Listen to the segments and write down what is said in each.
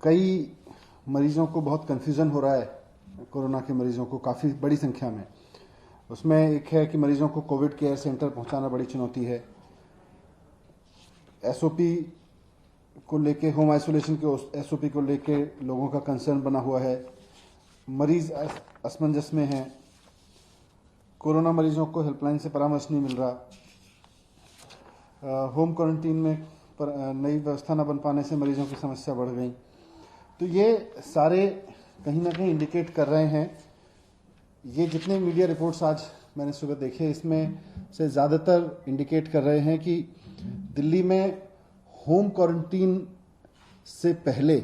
कई मरीजों को बहुत कन्फ्यूज़न हो रहा है, कोरोना के मरीजों को काफ़ी बड़ी संख्या में। उसमें एक है कि मरीजों को कोविड केयर सेंटर पहुंचाना बड़ी चुनौती है। एसओपी को लेके, होम आइसोलेशन के एसओपी को लेके लोगों का कंसर्न बना हुआ है। मरीज असमंजस में हैं। कोरोना मरीजों को हेल्पलाइन से परामर्श नहीं मिल रहा। होम क्वारंटीन में नई व्यवस्था न बन पाने से मरीजों की समस्या बढ़ गई। तो ये सारे कहीं ना कहीं इंडिकेट कर रहे हैं, ये जितने मीडिया रिपोर्ट्स आज मैंने सुबह देखे इसमें से ज़्यादातर इंडिकेट कर रहे हैं कि दिल्ली में होम क्वारंटीन से पहले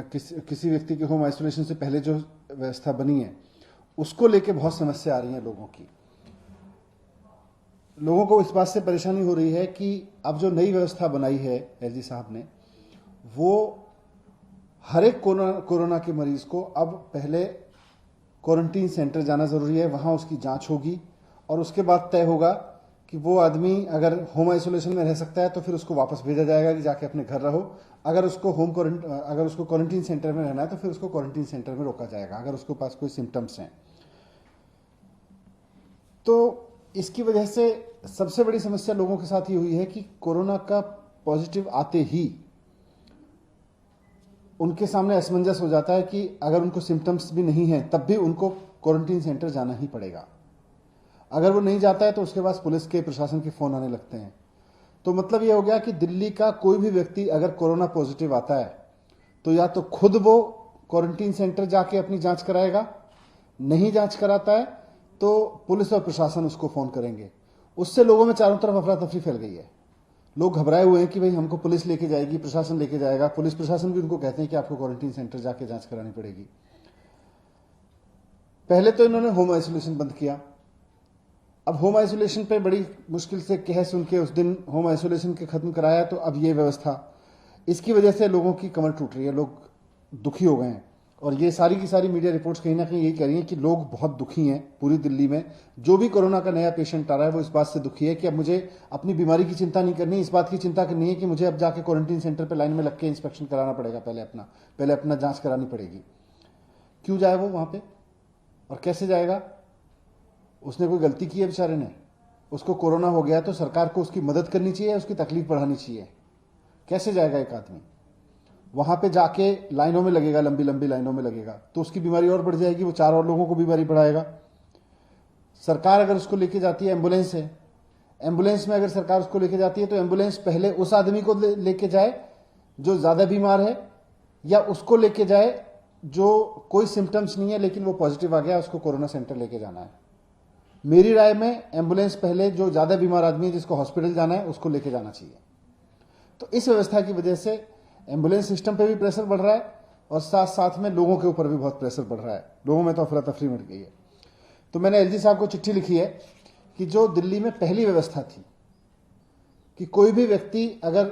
किसी व्यक्ति के होम आइसोलेशन से पहले जो व्यवस्था बनी है उसको लेके बहुत समस्या आ रही है लोगों की। लोगों को इस बात से परेशानी हो रही है कि अब जो नई व्यवस्था बनाई है एलजी साहब ने, वो हर एक कोरोना के मरीज को अब पहले क्वारंटीन सेंटर जाना जरूरी है, वहां उसकी जांच होगी और उसके बाद तय होगा कि वो आदमी अगर होम आइसोलेशन में रह सकता है तो फिर उसको वापस भेजा जाएगा कि जाके अपने घर रहो। अगर उसको क्वारंटीन सेंटर में रहना है तो फिर उसको क्वारंटीन सेंटर में रोका जाएगा अगर उसके पास कोई सिम्टम्स हैं। तो इसकी वजह से सबसे बड़ी समस्या लोगों के साथ ये हुई है कि कोरोना का पॉजिटिव आते ही उनके सामने असमंजस हो जाता है कि अगर उनको सिम्टम्स भी नहीं है तब भी उनको क्वारंटीन सेंटर जाना ही पड़ेगा। अगर वो नहीं जाता है तो उसके पास पुलिस के, प्रशासन के फोन आने लगते हैं। तो मतलब ये हो गया कि दिल्ली का कोई भी व्यक्ति अगर कोरोना पॉजिटिव आता है तो या तो खुद वो क्वारंटीन सेंटर जाके अपनी जांच कराएगा, नहीं जांच कराता है तो पुलिस और प्रशासन उसको फोन करेंगे। उससे लोगों में चारों तरफ अफरा तफरी फैल गई है। लोग घबराए हुए हैं कि भाई हमको पुलिस लेके जाएगी, प्रशासन लेके जाएगा। पुलिस प्रशासन भी उनको कहते हैं कि आपको क्वारंटीन सेंटर जाके जांच करानी पड़ेगी। पहले तो इन्होंने होम आइसोलेशन बंद किया। अब होम आइसोलेशन पे बड़ी मुश्किल से कह सुन के उस दिन होम आइसोलेशन के खत्म कराया, तो अब ये व्यवस्था, इसकी वजह से लोगों की कमर टूट रही है, लोग दुखी हो गए हैं। और ये सारी की सारी मीडिया रिपोर्ट्स कहीं ना कहीं यही कह रही हैं कि लोग बहुत दुखी हैं। पूरी दिल्ली में जो भी कोरोना का नया पेशेंट आ रहा है वो इस बात से दुखी है कि अब मुझे अपनी बीमारी की चिंता नहीं करनी, इस बात की चिंता करनी है कि मुझे अब जाके क्वारंटीन सेंटर पर लाइन में लग के इंस्पेक्शन कराना पड़ेगा, पहले अपना जांच करानी पड़ेगी। क्यों जाए वो वहां पर और कैसे जाएगा? उसने कोई गलती की है बेचारे ने? उसको कोरोना हो गया तो सरकार को उसकी मदद करनी चाहिए, उसकी तकलीफ बढ़ानी चाहिए। कैसे जाएगा एक आदमी वहां पे? जाके लाइनों में लगेगा, लंबी लंबी लाइनों में लगेगा तो उसकी बीमारी और बढ़ जाएगी, वो 4 और लोगों को बीमारी बढ़ाएगा। सरकार अगर उसको लेके जाती है, एम्बुलेंस है, एम्बुलेंस में अगर सरकार उसको लेके जाती है तो एम्बुलेंस पहले उस आदमी को लेके जाए जो ज्यादा बीमार है, या उसको लेके जाए जो कोई सिम्टम्स नहीं है लेकिन वो पॉजिटिव आ गया, उसको कोरोना सेंटर लेके जाना है। मेरी राय में एम्बुलेंस पहले जो ज्यादा बीमार आदमी है जिसको हॉस्पिटल जाना है उसको लेके जाना चाहिए। तो इस व्यवस्था की वजह से एम्बुलेंस सिस्टम पे भी प्रेशर बढ़ रहा है और साथ साथ में लोगों के ऊपर भी बहुत प्रेशर बढ़ रहा है। लोगों में तो अफरा तफरी मच गई है। तो मैंने एलजी साहब को चिट्ठी लिखी है कि जो दिल्ली में पहली व्यवस्था थी कि कोई भी व्यक्ति अगर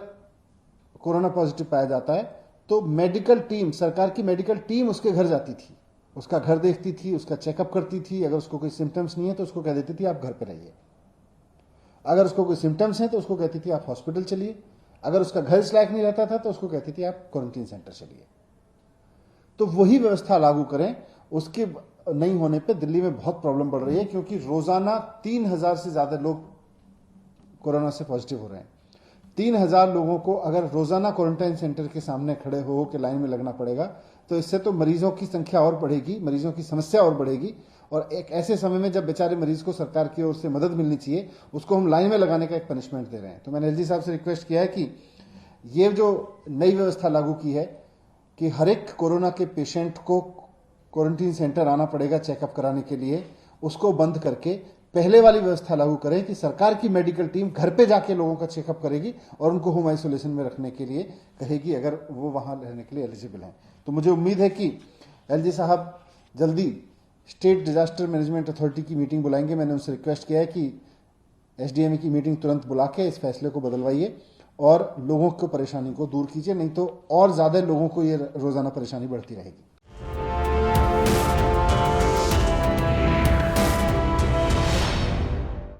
कोरोना पॉजिटिव पाया जाता है तो मेडिकल टीम, सरकार की मेडिकल टीम उसके घर जाती थी, उसका घर देखती थी, उसका चेकअप करती थी। अगर उसको कोई सिम्टम्स नहीं है तो उसको कह देती थी आप घर पे रहिए। अगर उसको कोई सिम्टम्स है तो उसको कहती थी आप हॉस्पिटल चलिए। अगर उसका घर इस लायक नहीं रहता था तो उसको कहती थी आप क्वारंटीन सेंटर चलिए। तो वही व्यवस्था लागू करें। उसके नहीं होने पे दिल्ली में बहुत प्रॉब्लम बढ़ रही है, क्योंकि रोजाना 3000 से ज्यादा लोग कोरोना से पॉजिटिव हो रहे हैं। 3000 लोगों को अगर रोजाना क्वारंटाइन सेंटर के सामने खड़े हो के लाइन में लगना पड़ेगा तो इससे तो मरीजों की संख्या और बढ़ेगी, मरीजों की समस्या और बढ़ेगी। और एक ऐसे समय में जब बेचारे मरीज को सरकार की ओर से मदद मिलनी चाहिए, उसको हम लाइन में लगाने का एक पनिशमेंट दे रहे हैं। तो मैंने एलजी साहब से रिक्वेस्ट किया है कि ये जो नई व्यवस्था लागू की है कि हर एक कोरोना के पेशेंट को क्वारंटीन सेंटर आना पड़ेगा चेकअप कराने के लिए, उसको बंद करके पहले वाली व्यवस्था लागू करें कि सरकार की मेडिकल टीम घर पे जाके लोगों का चेकअप करेगी और उनको होम आइसोलेशन में रखने के लिए कहेगी अगर वो वहां रहने के लिए एलिजिबल हैं। तो मुझे उम्मीद है कि एलजी साहब जल्दी स्टेट डिजास्टर मैनेजमेंट अथॉरिटी की मीटिंग बुलाएंगे। मैंने उनसे रिक्वेस्ट किया है कि एसडीएमए की मीटिंग तुरंत बुला के इस फैसले को बदलवाइए और लोगों को परेशानी को दूर कीजिए, नहीं तो और ज्यादा लोगों को ये रोजाना परेशानी बढ़ती रहेगी।